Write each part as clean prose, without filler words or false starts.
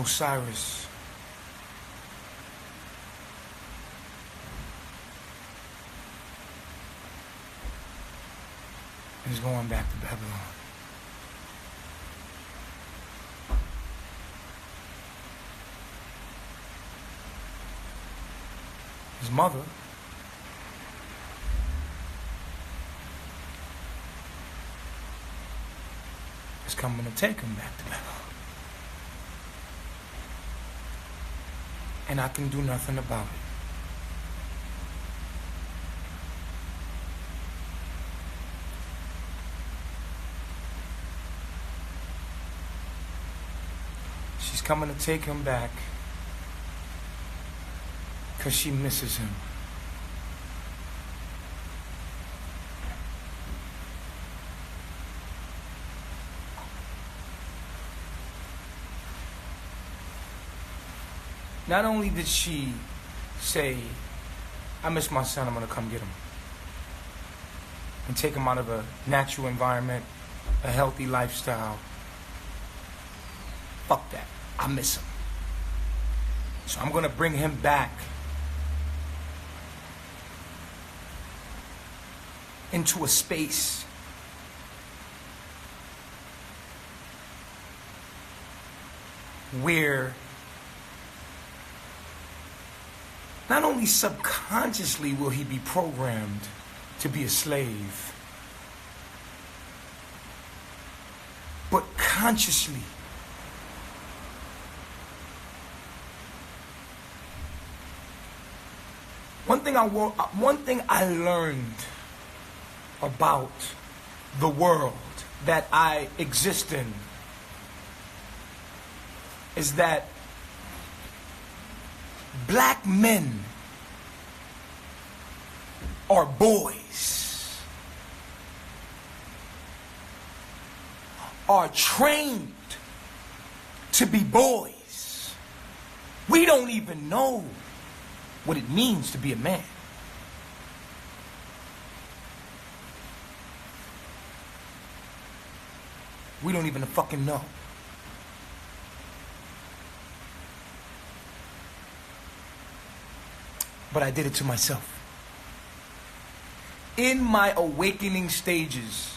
Osiris is going back to Babylon. His mother is coming to take him back to Babylon. And I can do nothing about it. She's coming to take him back because she misses him. Not only did she say, I miss my son, I'm going to come get him. And take him out of a natural environment, a healthy lifestyle. Fuck that. I miss him. So I'm going to bring him back into a space where not only subconsciously will he be programmed to be a slave, but consciously. One thing I learned about the world that I exist in is that black men are boys, are trained to be boys. We don't even know what it means to be a man. We don't even fucking know. But I did it to myself. In my awakening stages,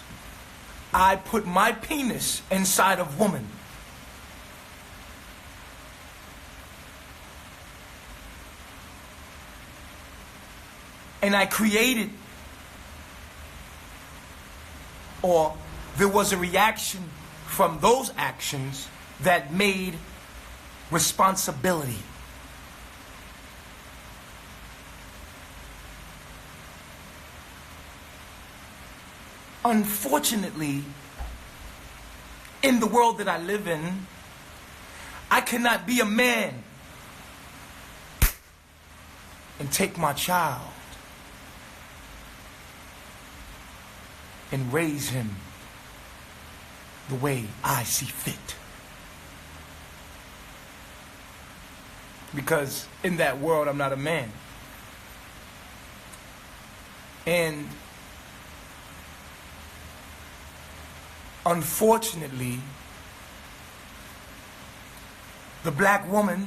I put my penis inside of woman. And I created, or there was a reaction from those actions that made responsibility. Unfortunately, in the world that I live in, I cannot be a man and take my child and raise him the way I see fit. Because in that world, I'm not a man. And unfortunately, the black woman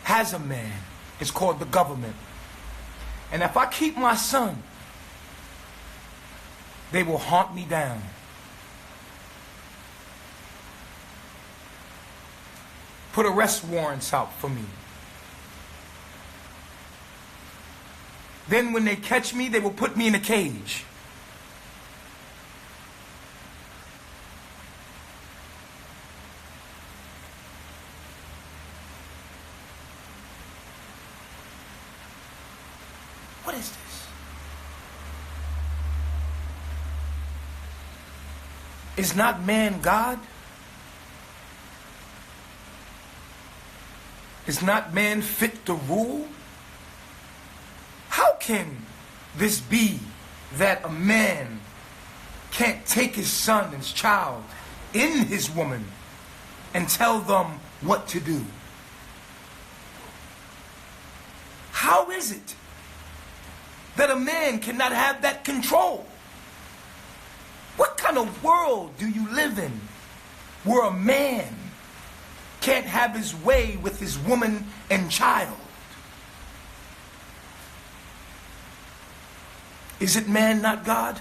has a man. It's called the government. And if I keep my son, they will hunt me down. Put arrest warrants out for me. Then when they catch me, they will put me in a cage. What is this? Is not man God? Is not man fit to rule? How can this be that a man can't take his son and his child in his woman and tell them what to do? How is it that a man cannot have that control? What kind of world do you live in where a man can't have his way with his woman and child? Is it man, not God?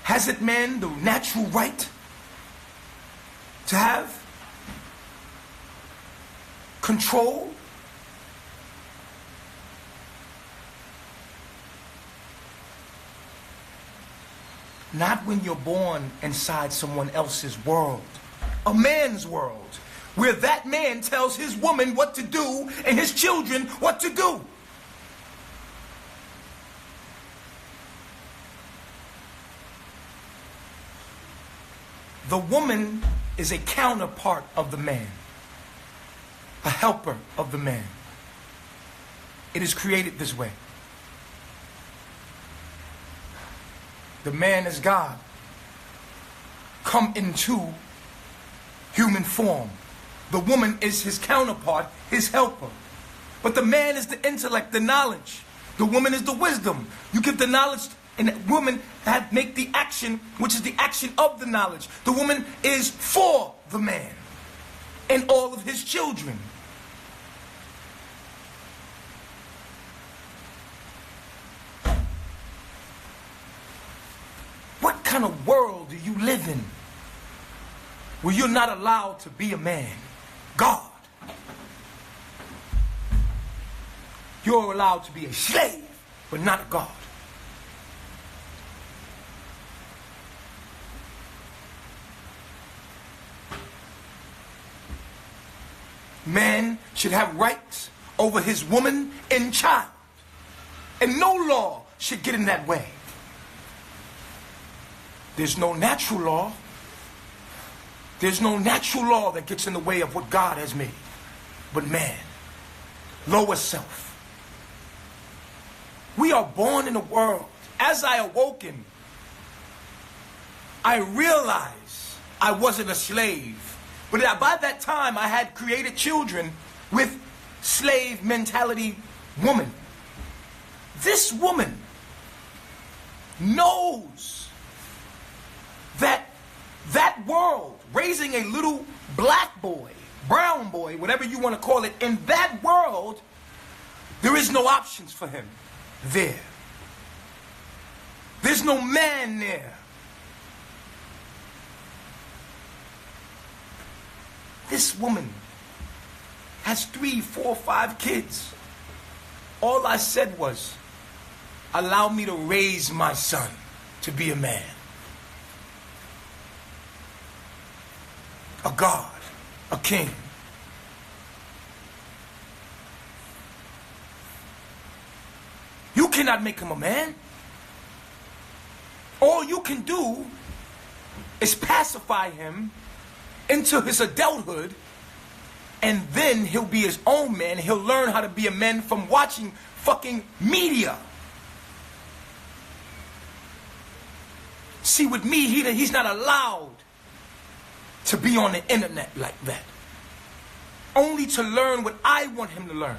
Has it man the natural right to have control? Not when you're born inside someone else's world, a man's world, where that man tells his woman what to do and his children what to do. The woman is a counterpart of the man, a helper of the man. It is created this way. The man is God, come into human form. The woman is his counterpart, his helper. But the man is the intellect, the knowledge. The woman is the wisdom. You give the knowledge, and the woman make the action, which is the action of the knowledge. The woman is for the man and all of his children. What kind of world do you live in where you're not allowed to be a man? God. You're allowed to be a slave, but not a God. Man should have rights over his woman and child. And no law should get in that way. There's no natural law. There's no natural law that gets in the way of what God has made. But man, lower self. We are born in a world. As I awoken, I realized I wasn't a slave. But by that time, I had created children with slave mentality woman. This woman knows that world, raising a little black boy, brown boy, whatever you want to call it, in that world, there is no options for him there. There's no man there. This woman has 3, 4, 5 kids. All I said was, allow me to raise my son to be a man. A God, a king. You cannot make him a man. All you can do is pacify him into his adulthood, and then he'll be his own man. He'll learn how to be a man from watching fucking media. See, with me, he's not allowed to be on the internet like that. Only to learn what I want him to learn.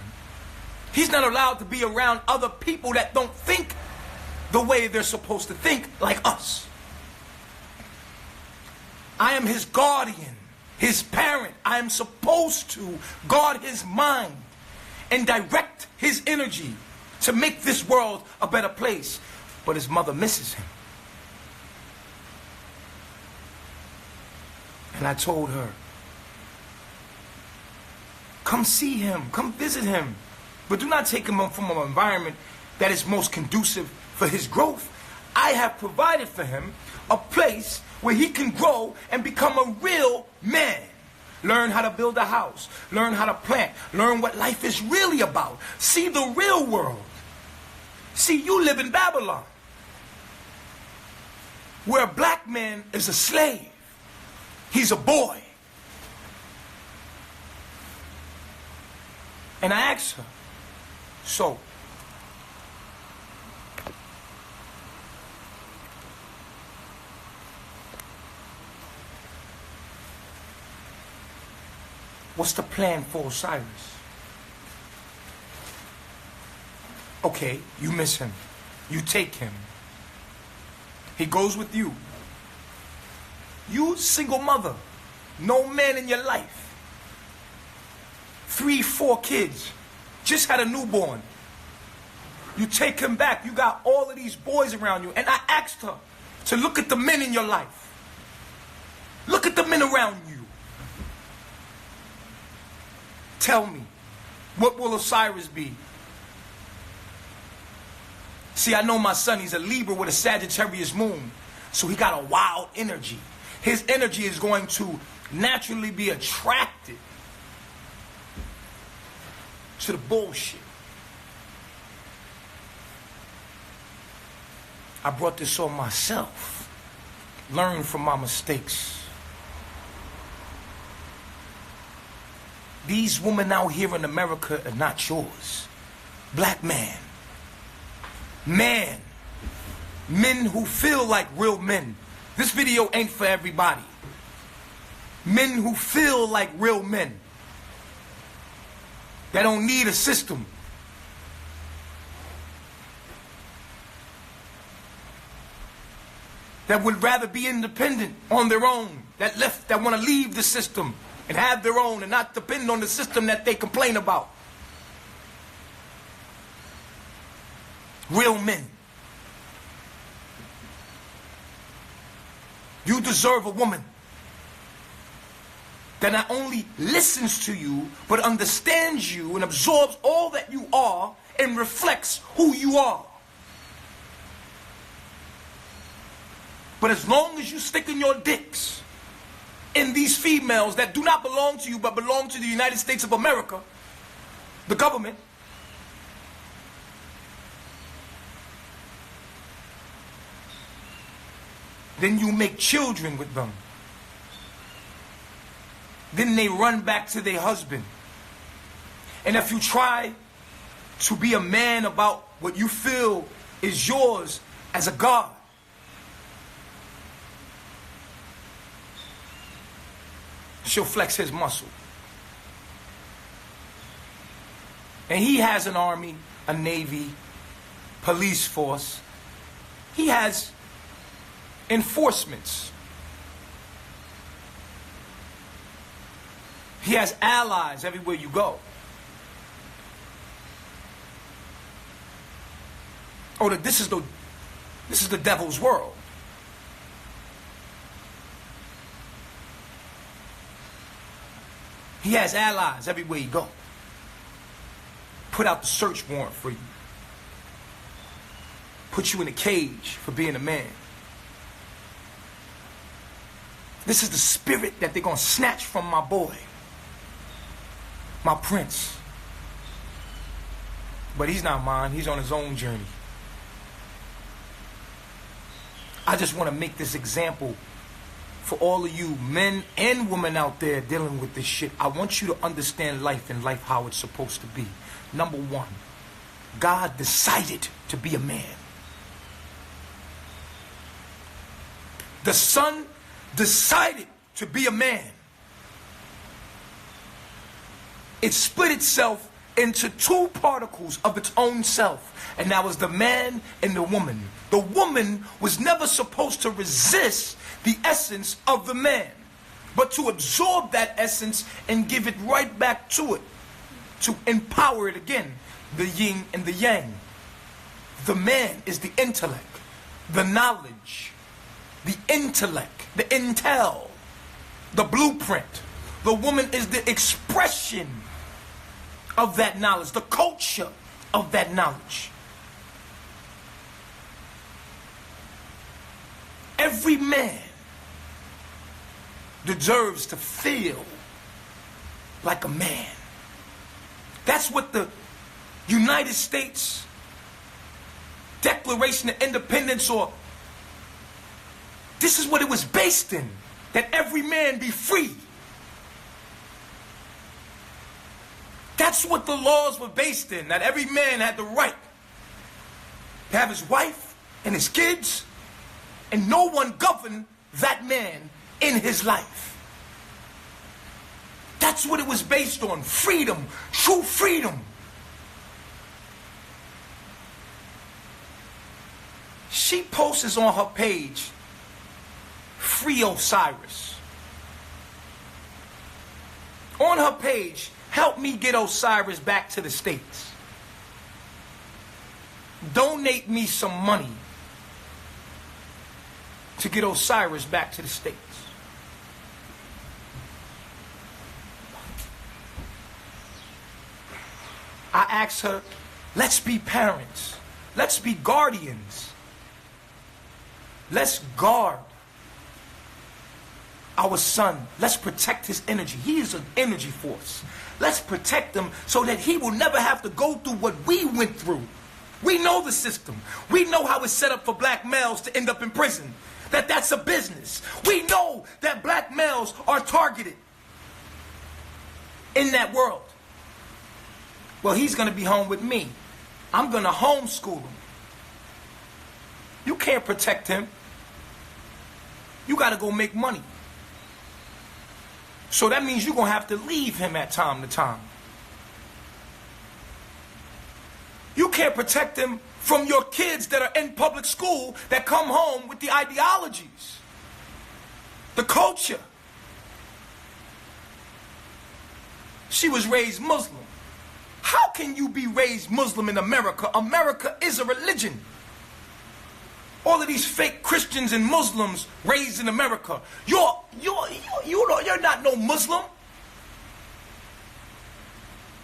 He's not allowed to be around other people that don't think the way they're supposed to think like us. I am his guardian, his parent. I am supposed to guard his mind and direct his energy to make this world a better place. But his mother misses him. And I told her, come see him, come visit him. But do not take him from an environment that is most conducive for his growth. I have provided for him a place where he can grow and become a real man. Learn how to build a house. Learn how to plant. Learn what life is really about. See the real world. See, you live in Babylon, where a black man is a slave. He's a boy. And I asked her, so, what's the plan for Osiris? Okay, you miss him. You take him. He goes with you. You single mother, no man in your life. 3, 4 kids, just had a newborn. You take him back, you got all of these boys around you. And I asked her to look at the men in your life. Look at the men around you. Tell me, what will Osiris be? See, I know my son, he's a Libra with a Sagittarius moon. So he got a wild energy. His energy is going to naturally be attracted to the bullshit. I brought this on myself. Learn from my mistakes. These women out here in America are not yours. Black man. Man. Men who feel like real men. This video ain't for everybody. Men who feel like real men. That don't need a system. That would rather be independent on their own. That want to leave the system and have their own and not depend on the system that they complain about. Real men. You deserve a woman that not only listens to you, but understands you and absorbs all that you are and reflects who you are. But as long as you sticking your dicks in these females that do not belong to you but belong to the United States of America, the government, then you make children with them. Then they run back to their husband. And if you try to be a man about what you feel is yours as a God, she'll flex his muscle. And he has an army, a navy, police force. He has enforcements. He has allies everywhere you go. Oh, this is the devil's world. He has allies everywhere you go. Put out the search warrant for you. Put you in a cage for being a man. This is the spirit that they're going to snatch from my boy. My prince. But he's not mine. He's on his own journey. I just want to make this example for all of you men and women out there dealing with this shit. I want you to understand life and life how it's supposed to be. Number one, God decided to be a man. The Son decided to be a man. It split itself into 2 particles of its own self, and that was the man and the woman. The woman was never supposed to resist the essence of the man, but to absorb that essence and give it right back to it, to empower it again, the yin and the yang. The man is the intellect, the knowledge, the intellect, the intel, the blueprint. The woman is the expression of that knowledge, the culture of that knowledge. Every man deserves to feel like a man. That's what the United States Declaration of Independence, or this is what it was based in, that every man be free. That's what the laws were based in, that every man had the right to have his wife and his kids, and no one governed that man in his life. That's what it was based on. Freedom, true freedom. she posts on her page, "Free Osiris." On her page, "Help me get Osiris back to the States. Donate me some money to get Osiris back to the States." I asked her, let's be parents. Let's be guardians. Let's guard our son. Let's protect his energy. He is an energy force. Let's protect him so that he will never have to go through what we went through. We know the system. We know how it's set up for black males to end up in prison. That's a business. We know that black males are targeted in that world. Well, he's going to be home with me. I'm going to homeschool him. You can't protect him. You got to go make money. So that means you're going to have to leave him at time to time. You can't protect him from your kids that are in public school that come home with the ideologies, the culture. She was raised Muslim. How can you be raised Muslim in America? America is a religion. All of these fake Christians and Muslims raised in America. You're not no Muslim.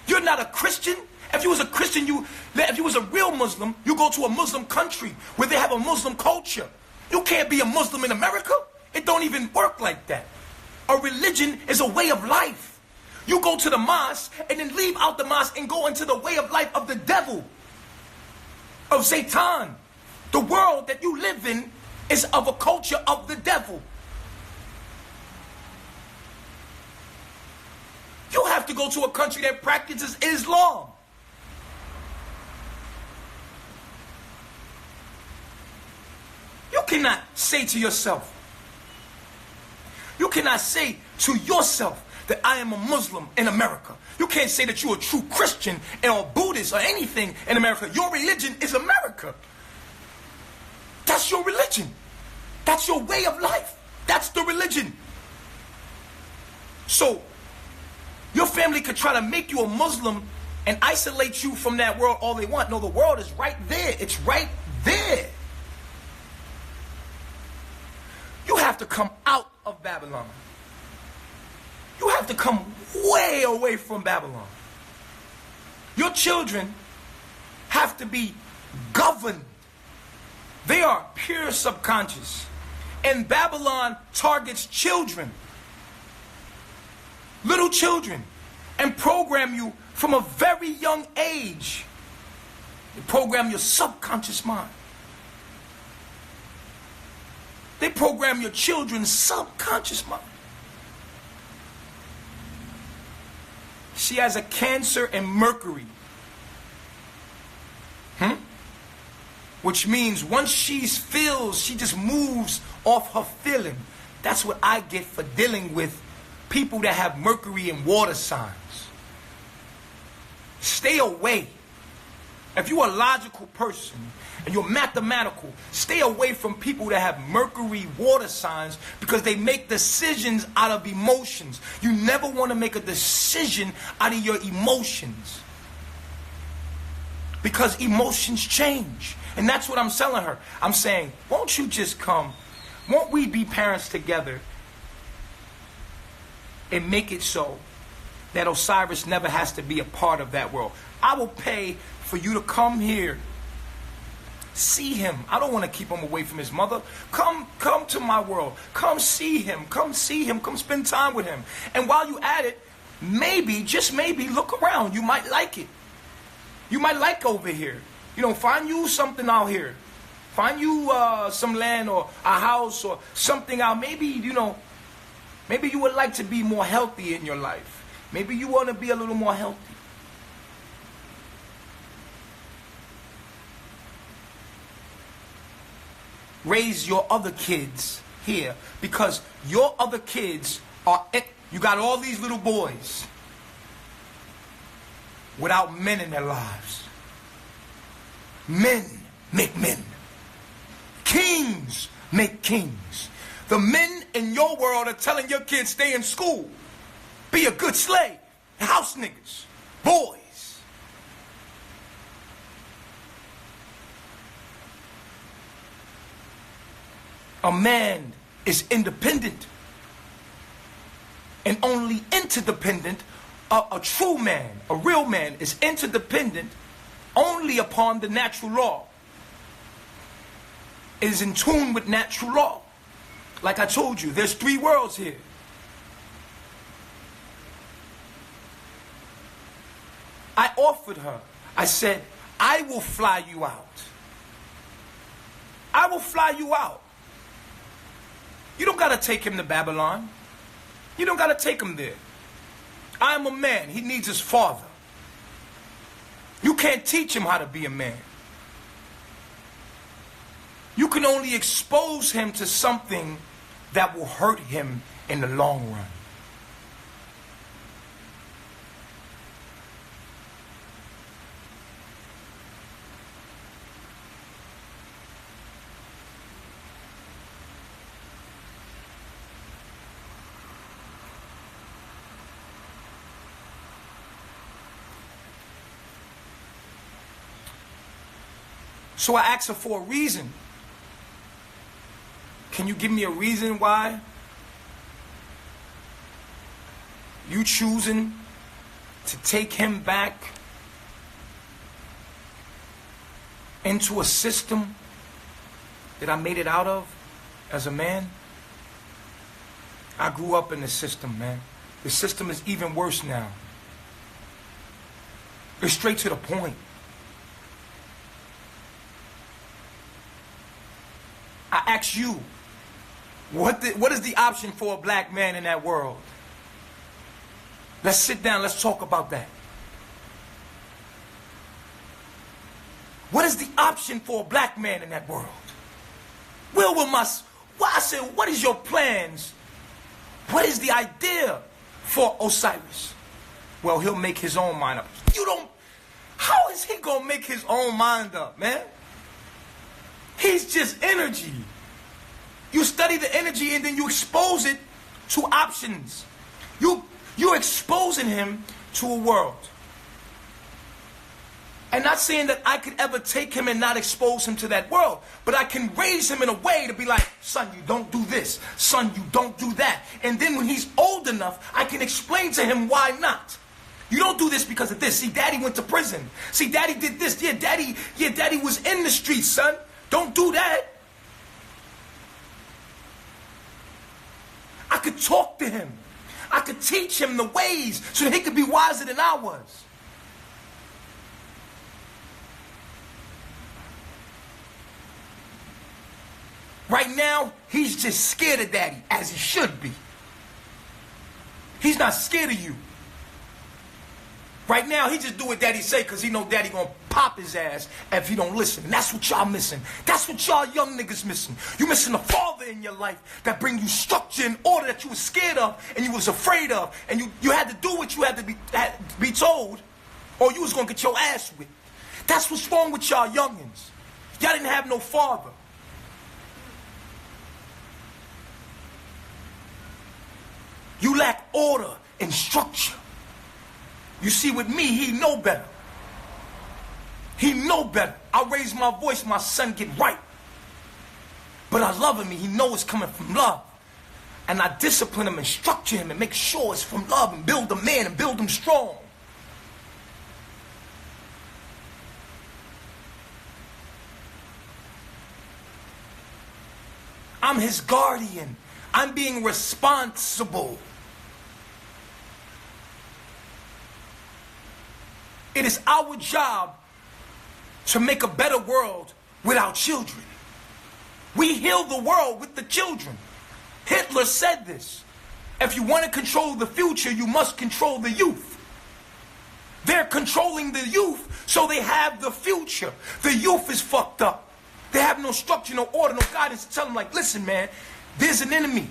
You're not a Christian. If you was a Christian, if you was a real Muslim, you go to a Muslim country where they have a Muslim culture. You can't be a Muslim in America. It don't even work like that. A religion is a way of life. You go to the mosque and then leave out the mosque and go into the way of life of the devil, of Satan. The world that you live in is of a culture of the devil. You have to go to a country that practices Islam. You cannot say to yourself, that I am a Muslim in America. You can't say that you're a true Christian or Buddhist or anything in America. Your religion is America. That's your religion. That's your way of life. That's the religion. So, your family could try to make you a Muslim and isolate you from that world all they want. No, the world is right there. It's right there. You have to come out of Babylon. You have to come way away from Babylon. Your children have to be governed. They are pure subconscious. And Babylon targets children, little children, and program you from a very young age. They program your subconscious mind. They program your children's subconscious mind. She has a Cancer and Mercury. Which means once she feels, she just moves off her feeling. That's what I get for dealing with people that have Mercury and water signs. Stay away. If you're a logical person and you're mathematical, stay away from people that have Mercury water signs because they make decisions out of emotions. You never want to make a decision out of your emotions because emotions change. And that's what I'm telling her. I'm saying, won't you just come? Won't we be parents together and make it so that Osiris never has to be a part of that world? I will pay for you to come here, see him. I don't want to keep him away from his mother. Come to my world. Come see him. Come see him. Come spend time with him. And while you at it, maybe, just maybe, look around. You might like it. You might like over here. Find you something out here. Find you some land or a house or something out. Maybe, maybe you would like to be more healthy in your life. Maybe you want to be a little more healthy. Raise your other kids here because your other kids you got all these little boys without men in their lives. Men make men. Kings make kings. The men in your world are telling your kids stay in school. Be a good slave. House niggas. Boys. A man is independent. And only interdependent. A true man, a real man, is interdependent only upon the natural law. Is in tune with natural law. Like I told you, there's 3 worlds here. I offered her. I said, I will fly you out. I will fly you out. You don't got to take him to Babylon. You don't got to take him there. I am a man. He needs his father. You can't teach him how to be a man. You can only expose him to something that will hurt him in the long run. So I asked her for a reason. Can you give me a reason why you choosing to take him back into a system that I made it out of as a man? I grew up in the system, man. The system is even worse now. It's straight to the point. I ask you, what is the option for a black man in that world? Let's sit down, let's talk about that. What is the option for a black man in that world? I said, what is your plans? What is the idea for Osiris? Well, he'll make his own mind up. How is he gonna make his own mind up, man? He's just energy. You study the energy and then you expose it to options. You're exposing him to a world. And not saying that I could ever take him and not expose him to that world, but I can raise him in a way to be like, son, you don't do this. Son, you don't do that. And then when he's old enough, I can explain to him why not. You don't do this because of this. See, daddy went to prison. See, daddy did this. Daddy was in the streets, son. Don't do that. I could talk to him. I could teach him the ways so he could be wiser than I was. Right now, he's just scared of daddy, as he should be. He's not scared of you. Right now, he just do what daddy say because he know daddy gonna pop his ass if he don't listen. And that's what y'all missing. That's what y'all young niggas missing. You missing a father in your life that bring you structure and order that you was scared of and you was afraid of. And you had to do what you had to be told or you was gonna get your ass whipped. That's what's wrong with y'all youngins. Y'all didn't have no father. You lack order and structure. You see, with me, he know better. He know better. I raise my voice, my son get right. But I love him, and he know it's coming from love. And I discipline him and structure him and make sure it's from love and build a man and build him strong. I'm his guardian. I'm being responsible. It is our job to make a better world with our children. We heal the world with the children. Hitler said this. If you want to control the future, you must control the youth. They're controlling the youth, so they have the future. The youth is fucked up. They have no structure, no order, no guidance to tell them, like, listen, man, there's an enemy.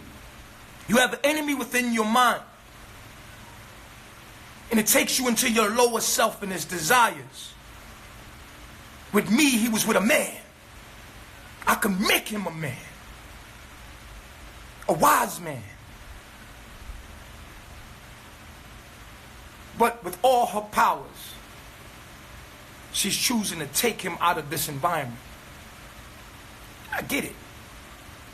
You have an enemy within your mind. And it takes you into your lower self and his desires. With me, he was with a man. I can make him a man. A wise man. But with all her powers, she's choosing to take him out of this environment. I get it.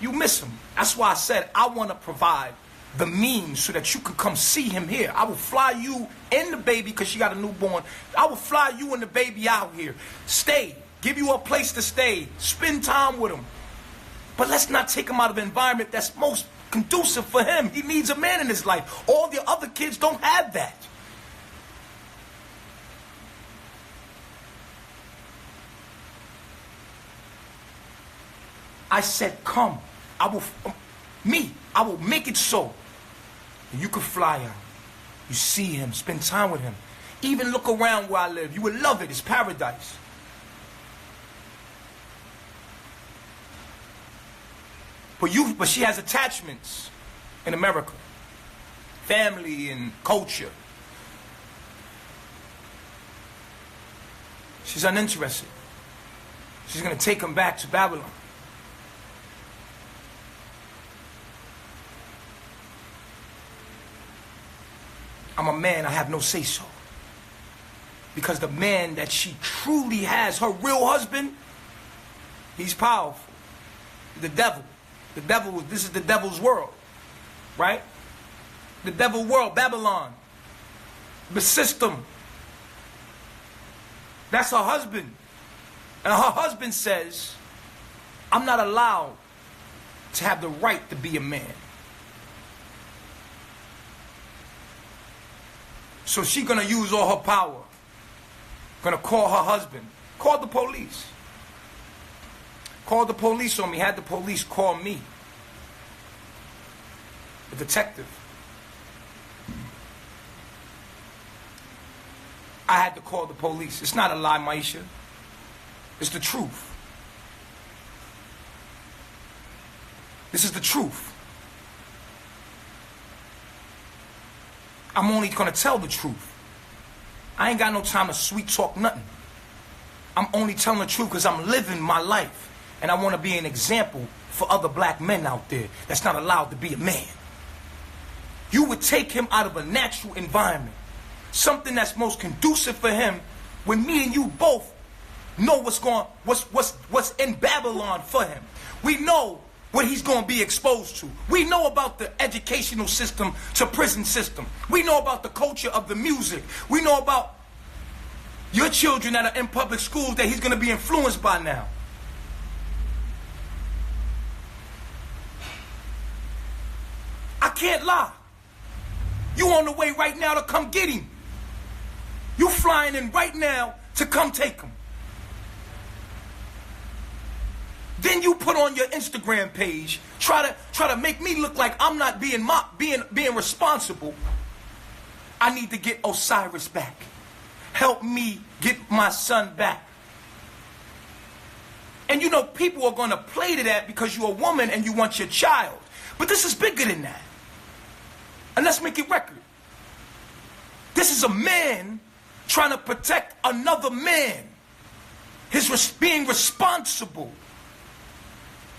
You miss him. That's why I said I want to provide the means so that you can come see him here. I will fly you and the baby, because she got a newborn. I will fly you and the baby out here. Stay. Give you a place to stay. Spend time with him. But let's not take him out of an environment that's most conducive for him. He needs a man in his life. All the other kids don't have that. I said, come. I will make it so. And you can fly out. You see him, spend time with him. Even look around where I live. You would love it. It's paradise. But she has attachments in America. Family and culture. She's uninterested. She's going to take him back to Babylon. I'm a man, I have no say-so. Because the man that she truly has, her real husband, he's powerful. The devil. This is the devil's world. Right? The devil world, Babylon. The system. That's her husband. And her husband says, I'm not allowed to have the right to be a man. So she's going to use all her power. Going to call her husband. Call the police. Called the police on me. Had the police call me. The detective. I had to call the police. It's not a lie, Maisha. It's the truth. This is the truth. I'm only going to tell the truth. I ain't got no time to sweet talk nothing. I'm only telling the truth because I'm living my life. And I want to be an example for other black men out there that's not allowed to be a man. You would take him out of a natural environment. Something that's most conducive for him, when me and you both know what's in Babylon for him. We know what he's going to be exposed to. We know about the educational system to prison system. We know about the culture of the music. We know about your children that are in public schools that he's going to be influenced by now. I can't lie. You on the way right now to come get him. You flying in right now to come take him. Then you put on your Instagram page, try to make me look like I'm not being responsible. I need to get Osiris back. Help me get my son back. And you know, people are going to play to that because you're a woman and you want your child. But this is bigger than that. And let's make it record. This is a man trying to protect another man. Being responsible.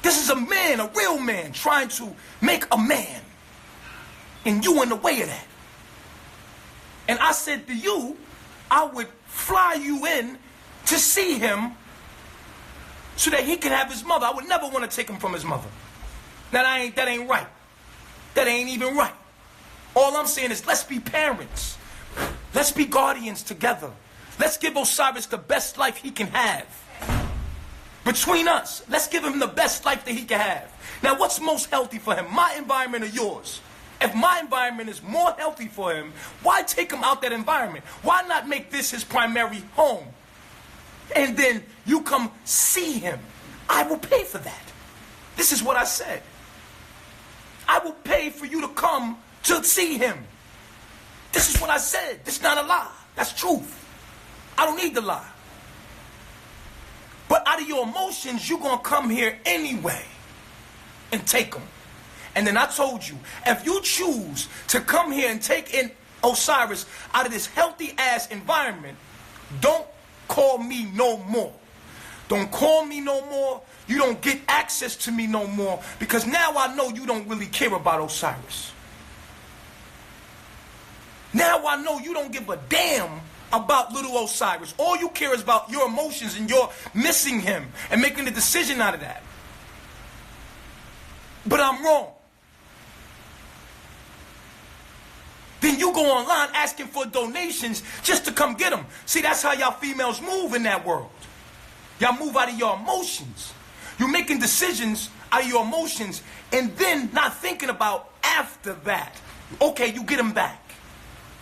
This is a man, a real man, trying to make a man. And you in the way of that. And I said to you, I would fly you in to see him so that he can have his mother. I would never want to take him from his mother. That ain't right. That ain't even right. All I'm saying is let's be parents. Let's be guardians together. Let's give Osiris the best life he can have. Between us, let's give him the best life that he can have. Now, what's most healthy for him? My environment or yours? If my environment is more healthy for him, why take him out that environment? Why not make this his primary home? And then you come see him. I will pay for that. This is what I said. I will pay for you to come to see him. This is what I said. This is not a lie. That's truth. I don't need to lie. But out of your emotions, you're going to come here anyway and take them. And then I told you, if you choose to come here and take in Osiris out of this healthy-ass environment, don't call me no more. Don't call me no more. You don't get access to me no more, because now I know you don't really care about Osiris. Now I know you don't give a damn about little Osiris. All you care is about your emotions, and you're missing him and making a decision out of that. But I'm wrong. Then you go online asking for donations just to come get them. See, that's how y'all females move in that world. Y'all move out of your emotions. You're making decisions out of your emotions and then not thinking about after that. Okay, you get them back.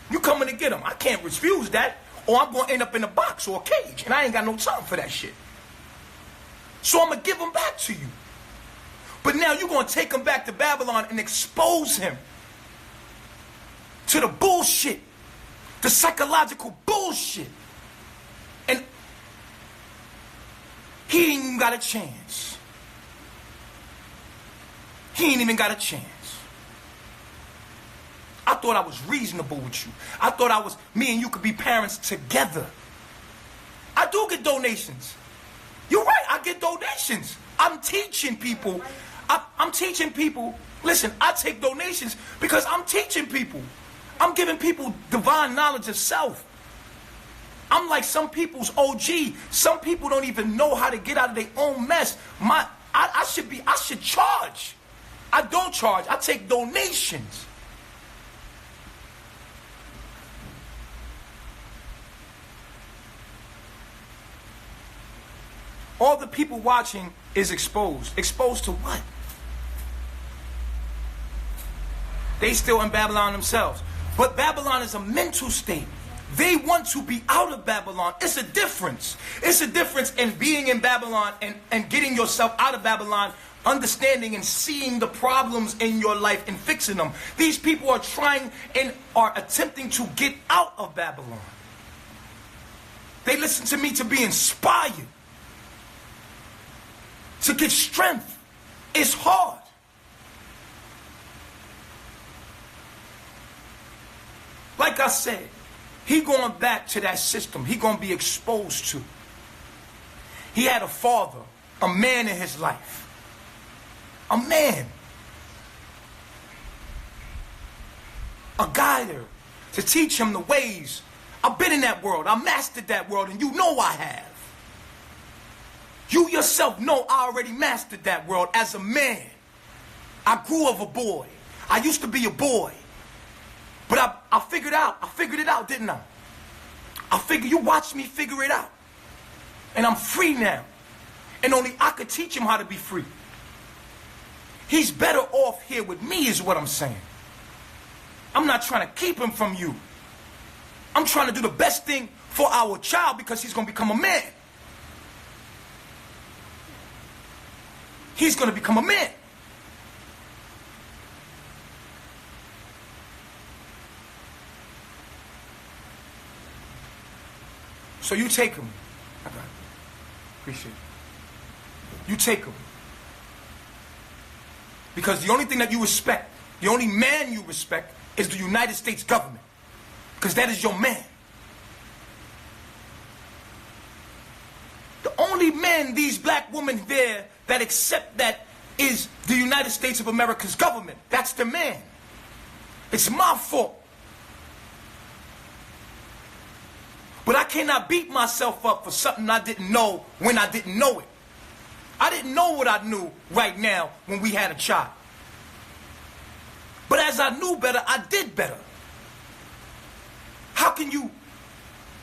You coming to get them. I can't refuse that, or I'm going to end up in a box or a cage, and I ain't got no time for that shit. So I'm going to give them back to you. But now you're going to take him back to Babylon and expose him to the bullshit, the psychological bullshit. And he ain't even got a chance. He ain't even got a chance. I thought I was reasonable with you. I thought me and you could be parents together. I do get donations. You're right, I get donations. I'm teaching people. I'm teaching people. Listen, I take donations because I'm teaching people. I'm giving people divine knowledge of self. I'm like some people's OG. Some people don't even know how to get out of their own mess. I should charge. I don't charge. I take donations. All the people watching is exposed. Exposed to what? They still in Babylon themselves. But Babylon is a mental state. They want to be out of Babylon. It's a difference. It's a difference in being in Babylon and getting yourself out of Babylon, understanding and seeing the problems in your life and fixing them. These people are trying and are attempting to get out of Babylon. They listen to me to be inspired, to get strength. It's hard. Like I said, he going back to that system. He going to be exposed to. He had a father, a man in his life. A man. A guider to teach him the ways. I've been in that world. I mastered that world, and you know I have. You yourself know I already mastered that world as a man. I grew of a boy. I used to be a boy. But I figured it out, didn't I? You watched me figure it out. And I'm free now. And only I could teach him how to be free. He's better off here with me is what I'm saying. I'm not trying to keep him from you. I'm trying to do the best thing for our child because he's going to become a man. He's going to become a man. So you take him. I got it. Appreciate it. You take him. Because the only thing that you respect, the only man you respect, is the United States government. Because that is your man. The only man, these black women there, that accept that is the United States of America's government. That's the man. It's my fault. But I cannot beat myself up for something I didn't know when I didn't know it. I didn't know what I knew right now when we had a child. But as I knew better, I did better. How can you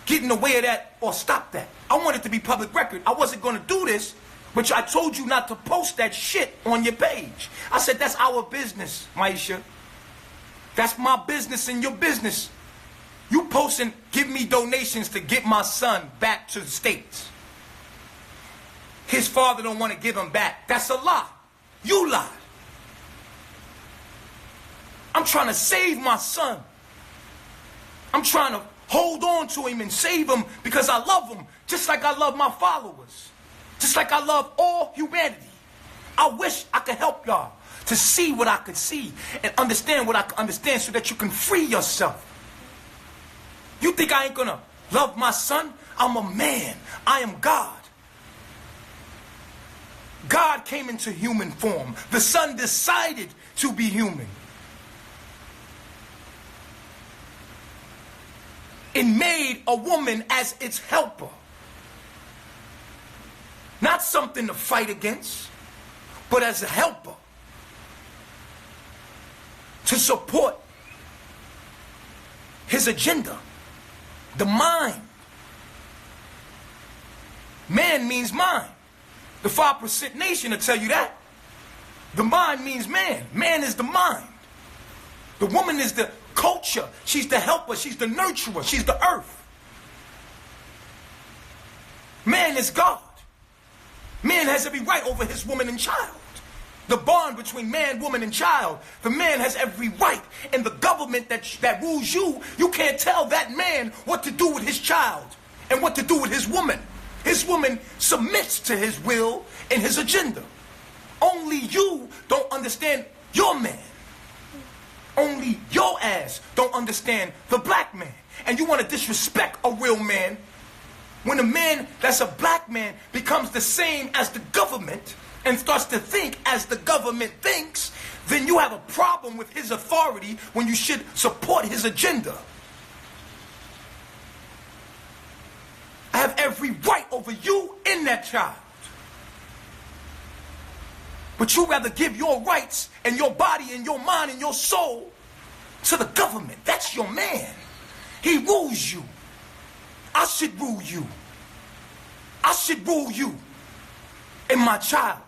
get in the way of that or stop that? I want it to be public record. I wasn't going to do this, which I told you not to post that shit on your page. I said, that's our business, Maisha. That's my business and your business. You post and give me donations to get my son back to the States. His father don't want to give him back. That's a lie. You lied. I'm trying to save my son. I'm trying to hold on to him and save him because I love him, just like I love my followers. Just like I love all humanity. I wish I could help y'all to see what I could see and understand what I could understand so that you can free yourself. You think I ain't gonna love my son? I'm a man. I am God. God came into human form. The Son decided to be human. It made a woman as its helper. Not something to fight against, but as a helper. To support his agenda. The mind. Man means mind. The 5% nation will tell you that. The mind means man. Man is the mind. The woman is the culture. She's the helper. She's the nurturer. She's the earth. Man is God. Man has every right over his woman and child. The bond between man, woman, and child. The man has every right. And the government that rules you, you can't tell that man what to do with his child and what to do with his woman. His woman submits to his will and his agenda. Only you don't understand your man. Only your ass don't understand the black man. And you want to disrespect a real man. When a man that's a black man becomes the same as the government and starts to think as the government thinks, then you have a problem with his authority when you should support his agenda. I have every right over you and that child. But you rather give your rights and your body and your mind and your soul to the government. That's your man. He rules you. I should rule you. I should rule you and my child.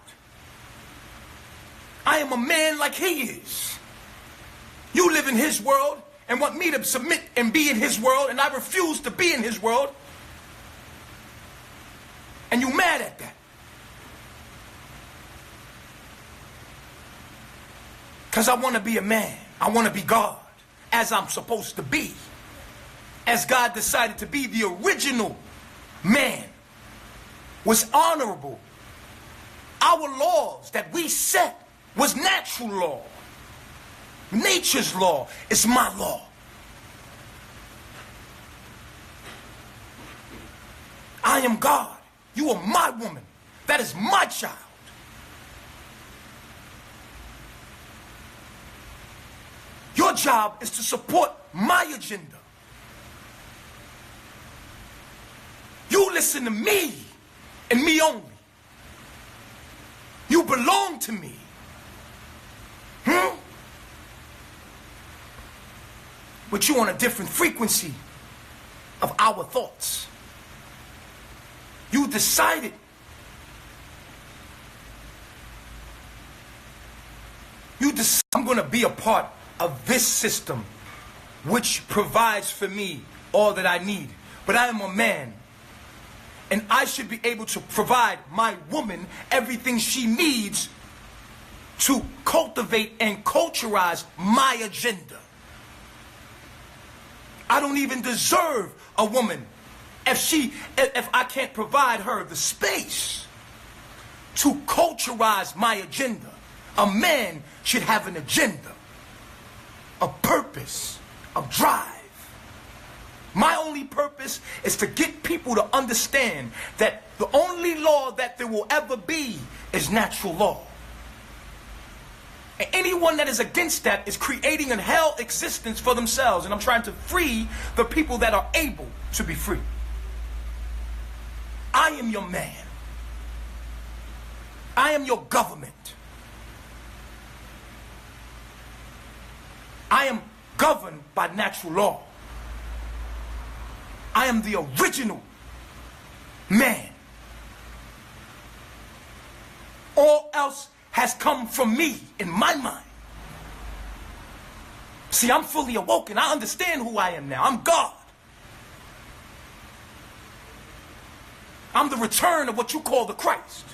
I am a man like he is. You live in his world and want me to submit and be in his world, and I refuse to be in his world. And you mad at that. Because I want to be a man. I want to be God, as I'm supposed to be. As God decided to be, the original man was honorable. Our laws that we set was natural law. Nature's law is my law. I am God. You are my woman. That is my child. Your job is to support my agenda. You listen to me and me only. You belong to me. But you're on a different frequency of our thoughts. You decided I'm going to be a part of this system which provides for me all that I need. But I am a man, and I should be able to provide my woman everything she needs to cultivate and culturize my agenda. I don't even deserve a woman if I can't provide her the space to culturize my agenda. A man should have an agenda, a purpose, a drive. My only purpose is to get people to understand that the only law that there will ever be is natural law. And anyone that is against that is creating a hell existence for themselves. And I'm trying to free the people that are able to be free. I am your man. I am your government. I am governed by natural law. I am the original man. All else has come from me in my mind. See, I'm fully awoken. I understand who I am now. I'm God. I'm the return of what you call the Christ.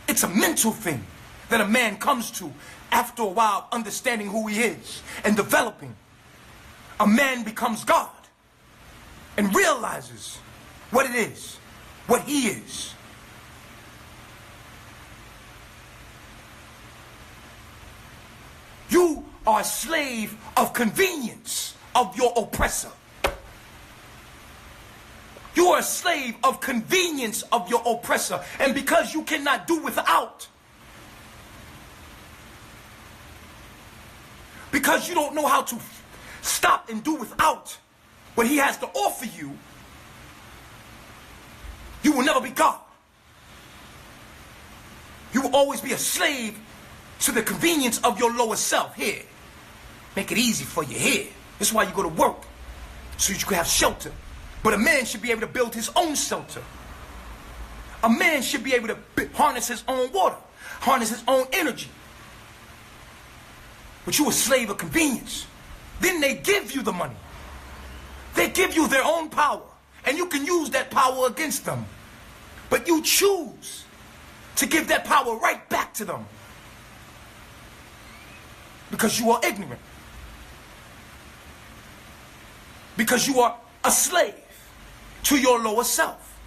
It's a mental thing that a man comes to after a while understanding who he is and developing. A man becomes God and realizes what it is, what he is. You are a slave of convenience of your oppressor. You are You're a slave of convenience of your oppressor. And because you cannot do without, because you don't know how to stop and do without what he has to offer you, you will never be God. You will always be a slave to the convenience of your lower self. Here, make it easy for you here. This is why you go to work, so you can have shelter. But a man should be able to build his own shelter. A man should be able to harness his own water, harness his own energy. But you a slave of convenience. Then they give you the money. They give you their own power. And you can use that power against them. But you choose to give that power right back to them. Because you are ignorant. Because you are a slave to your lower self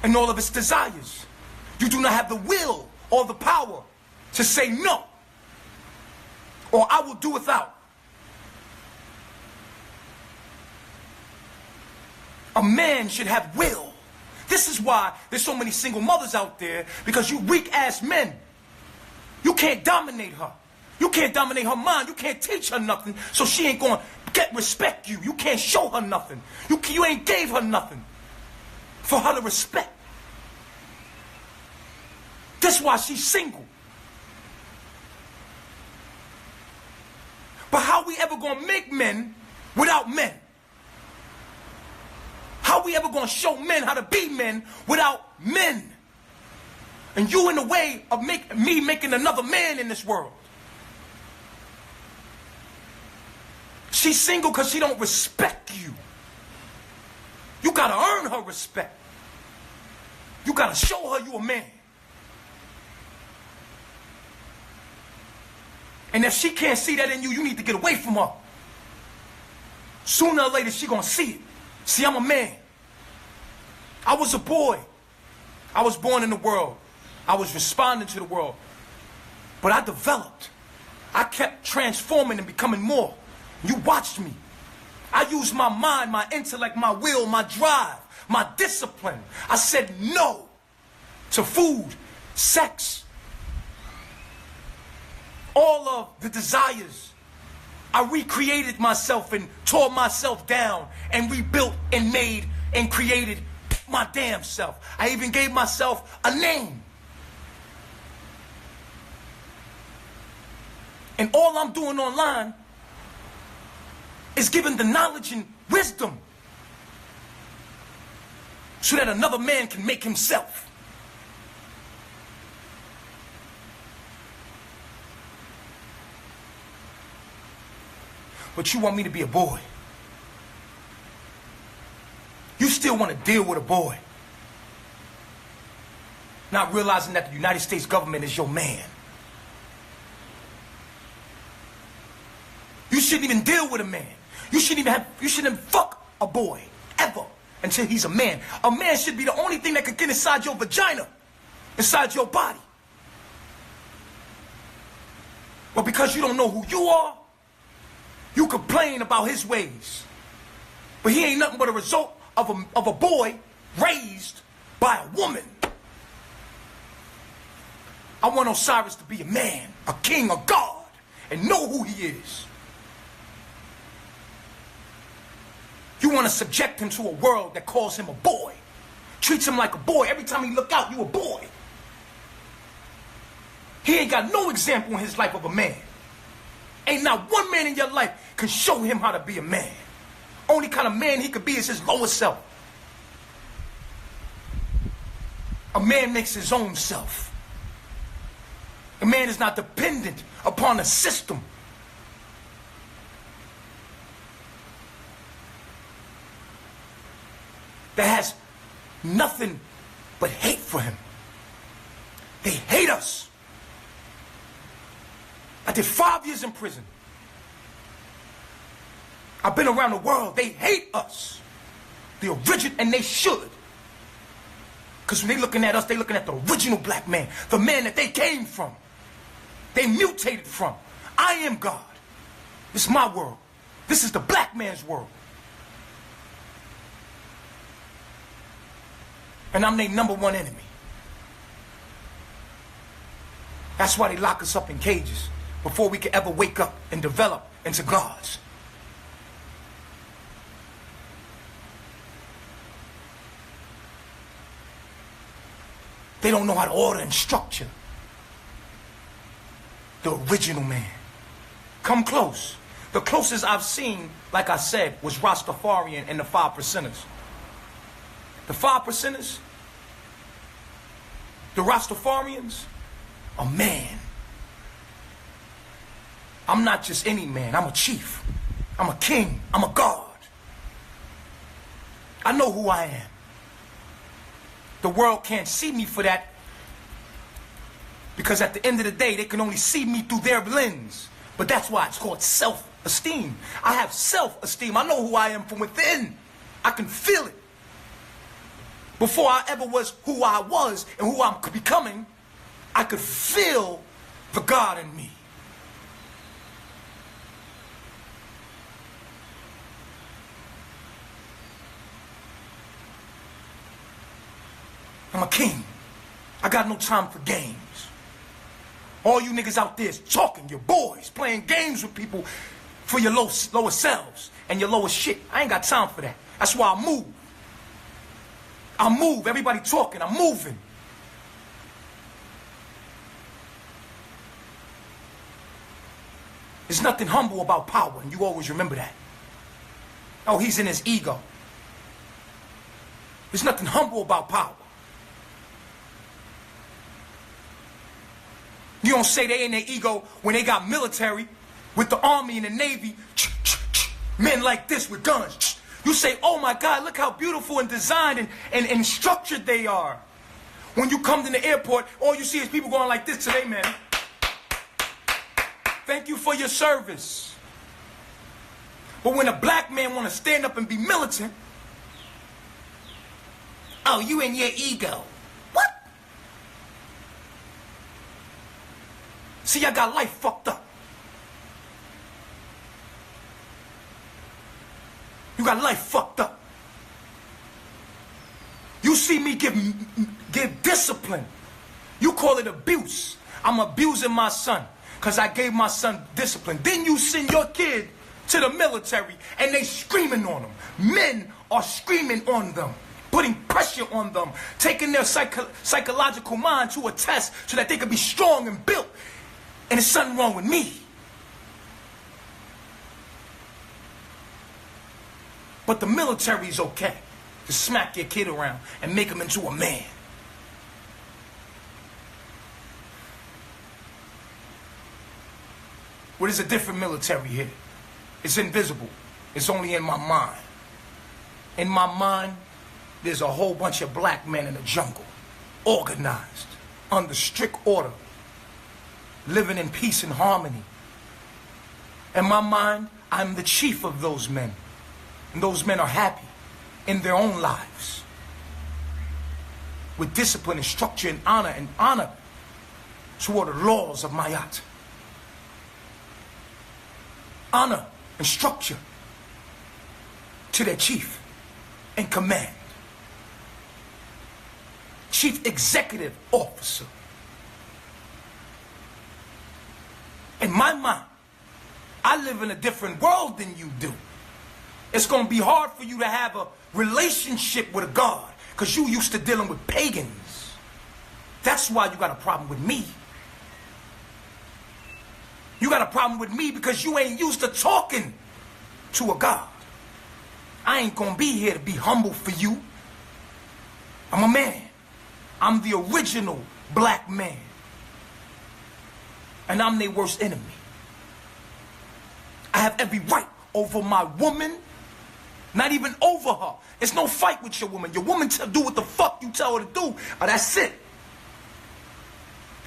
and all of its desires. You do not have the will or the power to say no, or I will do without. A man should have will. This is why there's so many single mothers out there, because you weak ass men. You can't dominate her. You can't dominate her mind. You can't teach her nothing, so she ain't gonna respect you. You can't show her nothing. You ain't gave her nothing for her to respect. That's why she's single. But how we ever gonna make men without men? How we ever gonna show men how to be men without men? And you in the way of me making another man in this world. She's single because she don't respect you. You gotta earn her respect. You gotta show her you a man. And if she can't see that in you, you need to get away from her. Sooner or later, she gonna see it. See, I'm a man. I was a boy. I was born in the world. I was responding to the world. But I developed. I kept transforming and becoming more. You watched me. I used my mind, my intellect, my will, my drive, my discipline. I said no to food, sex, all of the desires. I recreated myself and tore myself down and rebuilt and made and created my damn self. I even gave myself a name. And all I'm doing online is giving the knowledge and wisdom so that another man can make himself. But you want me to be a boy. You still want to deal with a boy. Not realizing that the United States government is your man. You shouldn't even deal with a man. You shouldn't even fuck a boy, ever, until he's a man. A man should be the only thing that can get inside your vagina, inside your body. But because you don't know who you are, you complain about his ways. But he ain't nothing but a result of a boy raised by a woman. I want Osiris to be a man, a king, a god, and know who he is. You want to subject him to a world that calls him a boy. Treats him like a boy. Every time he look out, you a boy. He ain't got no example in his life of a man. Ain't not one man in your life can show him how to be a man. Only kind of man he could be is his lower self. A man makes his own self. A man is not dependent upon a system. That has nothing but hate for him. They hate us. I did 5 years in prison. I've been around the world. They hate us. The original, and they should. Because when they looking at us, they looking at the original black man. The man that they came from. They mutated from. I am God. This is my world. This is the black man's world. And I'm their #1 enemy. That's why they lock us up in cages before we can ever wake up and develop into gods. They don't know how to order and structure. The original man. Come close. The closest I've seen, like I said, was Rastafarian and the 5%ers. The 5%ers, the Rastafarians, a man. I'm not just any man. I'm a chief. I'm a king. I'm a god. I know who I am. The world can't see me for that, because at the end of the day, they can only see me through their lens. But that's why it's called self-esteem. I have self-esteem. I know who I am from within. I can feel it. Before I ever was who I was and who I'm becoming, I could feel the God in me. I'm a king. I got no time for games. All you niggas out there is talking, your boys, playing games with people for your lower selves and your lower shit. I ain't got time for that. That's why I move. I move. Everybody talking, I'm moving. There's nothing humble about power, and you always remember that. Oh, he's in his ego. There's nothing humble about power. You don't say they in their ego when they got military with the army and the navy, men like this with guns. You say, oh my God, look how beautiful and designed and structured they are. When you come to the airport, all you see is people going like this to their men. Thank you for your service. But when a black man want to stand up and be militant, oh, you in your ego. See, I got life fucked up. You got life fucked up. You see me give discipline. You call it abuse. I'm abusing my son because I gave my son discipline. Then you send your kid to the military and they screaming on them. Men are screaming on them, putting pressure on them, taking their psychological mind to a test so that they can be strong and built. And there's something wrong with me. But the military's okay to smack your kid around and make him into a man. Well, there's a different military here. It's invisible. It's only in my mind. In my mind, there's a whole bunch of black men in the jungle, organized, under strict order, living in peace and harmony. In my mind, I'm the chief of those men. And those men are happy in their own lives. With discipline and structure and honor toward the laws of Mayat. Honor and structure to their chief and command. Chief executive officer. In my mind, I live in a different world than you do. It's going to be hard for you to have a relationship with a God because you used to dealing with pagans. That's why you got a problem with me. You got a problem with me because you ain't used to talking to a God. I ain't going to be here to be humble for you. I'm a man. I'm the original black man. And I'm their worst enemy. I have every right over my woman. Not even over her. It's no fight with your woman. Your woman do what the fuck you tell her to do. That's it.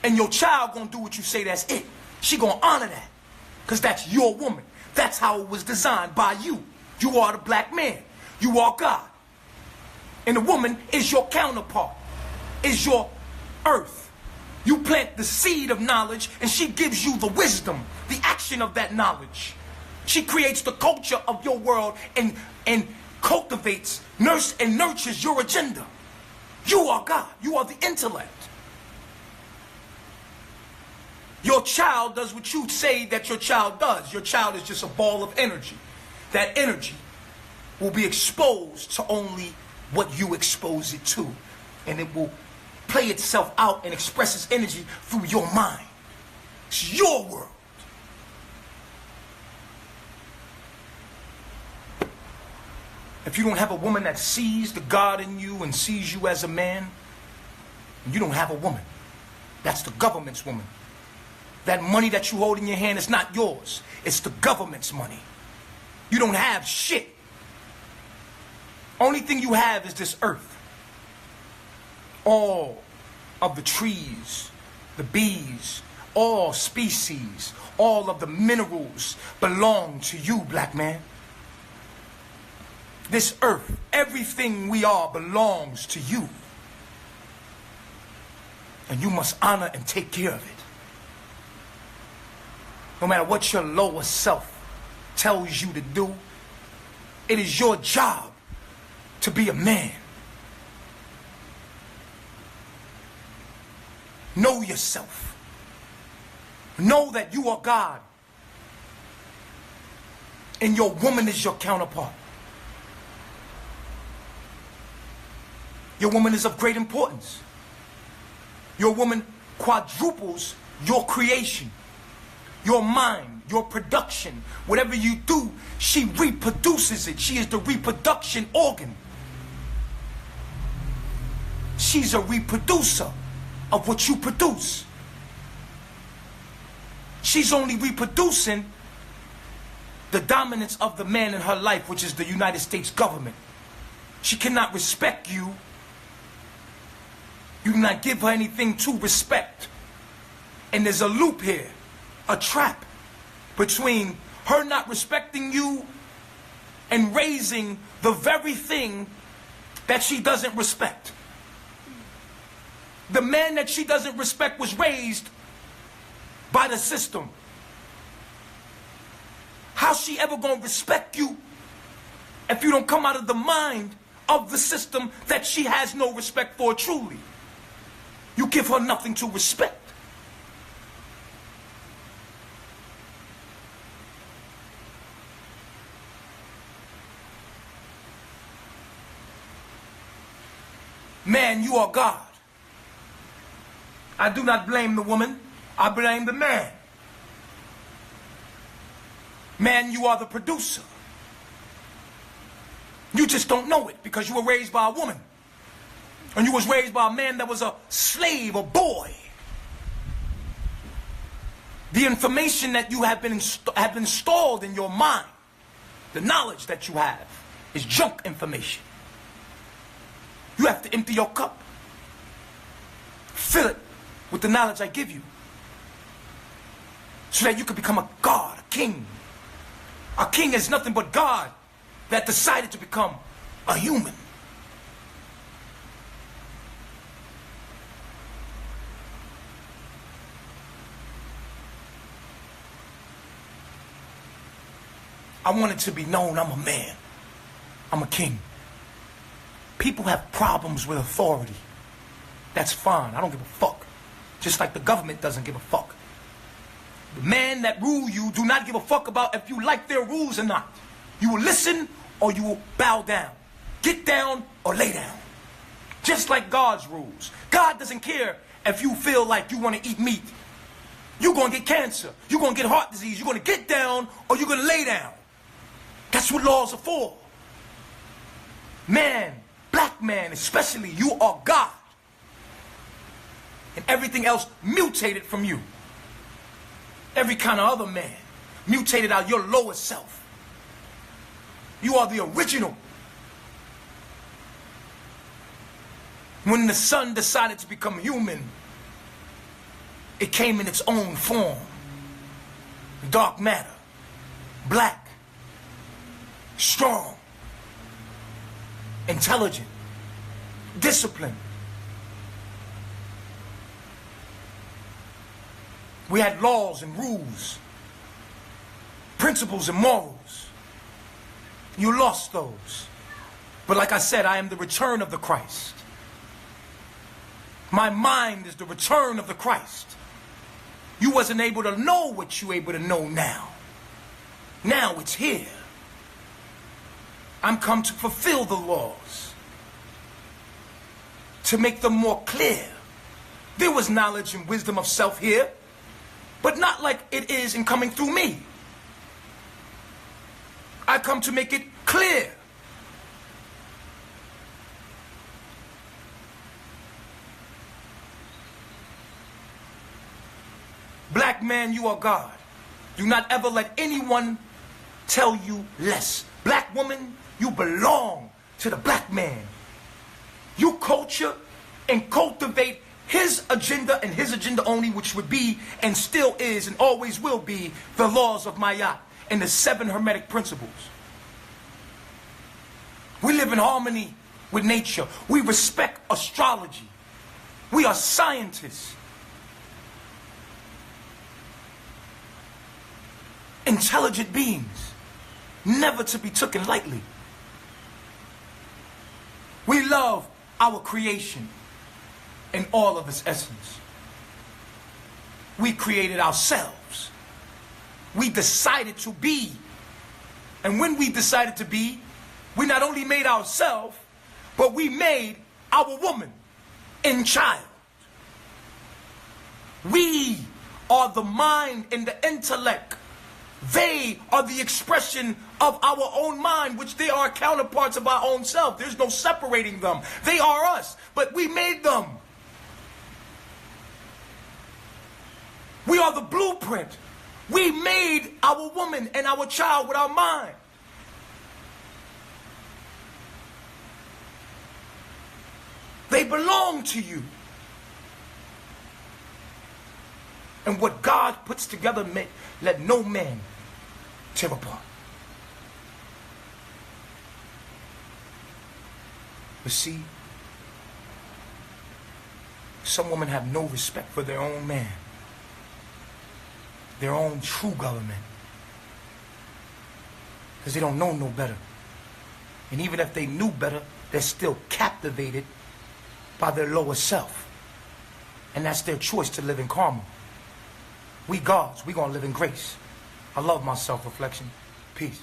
And your child gonna do what you say, that's it. She gonna honor that. Because that's your woman. That's how it was designed by you. You are the black man. You are God. And the woman is your counterpart. Is your earth. You plant the seed of knowledge and she gives you the wisdom, the action of that knowledge. She creates the culture of your world and cultivates, and nurtures your agenda. You are God. You are the intellect. Your child does what you say that your child does. Your child is just a ball of energy. That energy will be exposed to only what you expose it to. And it will play itself out and express its energy through your mind. It's your world. If you don't have a woman that sees the God in you and sees you as a man, you don't have a woman. That's the government's woman. That money that you hold in your hand is not yours. It's the government's money. You don't have shit. Only thing you have is this earth. All of the trees, the bees, all species, all of the minerals belong to you, black man. This earth, everything we are belongs to you. And you must honor and take care of it. No matter what your lower self tells you to do, it is your job to be a man. Know yourself. Know that you are God. And your woman is your counterpart. Your woman is of great importance. Your woman quadruples your creation, your mind, your production. Whatever you do, she reproduces it. She is the reproduction organ. She's a reproducer of what you produce. She's only reproducing the dominance of the man in her life, which is the United States government. She cannot respect you. You do not give her anything to respect. And there's a loop here, a trap between her not respecting you and raising the very thing that she doesn't respect. The man that she doesn't respect was raised by the system. How's she ever going to respect you if you don't come out of the mind of the system that she has no respect for truly? You give her nothing to respect. Man, you are God. I do not blame the woman. I blame the man. Man, you are the producer. You just don't know it because you were raised by a woman. And you was raised by a man that was a slave, a boy. The information that you have been installed in your mind, the knowledge that you have, is junk information. You have to empty your cup. Fill it with the knowledge I give you. So that you can become a god, a king. A king is nothing but God that decided to become a human. I want it to be known I'm a man. I'm a king. People have problems with authority. That's fine. I don't give a fuck. Just like the government doesn't give a fuck. The men that rule you do not give a fuck about if you like their rules or not. You will listen or you will bow down. Get down or lay down. Just like God's rules. God doesn't care if you feel like you want to eat meat. You're going to get cancer. You're going to get heart disease. You're going to get down or you're going to lay down. That's what laws are for. Man, black man especially, you are God. And everything else mutated from you. Every kind of other man mutated out your lower self. You are the original. When the sun decided to become human, it came in its own form. Dark matter. Black. Strong. Intelligent. Disciplined. We had laws and rules. Principles and morals. You lost those. But like I said, I am the return of the Christ. My mind is the return of the Christ. You wasn't able to know what you able to know now. Now it's here. I'm come to fulfill the laws, to make them more clear. There was knowledge and wisdom of self here, but not like it is in coming through me. I come to make it clear. Black man, you are God. Do not ever let anyone tell you less. Black woman, you belong to the black man. You culture and cultivate his agenda and his agenda only, which would be and still is and always will be the laws of Ma'at and the 7 Hermetic principles. We live in harmony with nature. We respect astrology. We are scientists. Intelligent beings, never to be taken lightly. We love our creation in all of its essence. We created ourselves. We decided to be. And when we decided to be, we not only made ourselves, but we made our woman and child. We are the mind and the intellect. They are the expression of our own mind, which they are counterparts of our own self. There's no separating them. They are us, but we made them. We are the blueprint. We made our woman and our child with our mind. They belong to you. And what God puts together, let no man tear apart. But see, some women have no respect for their own man, their own true government, because they don't know no better. And even if they knew better, they're still captivated by their lower self. And that's their choice to live in karma. We gods, we gonna live in grace. I love my self-reflection. Peace.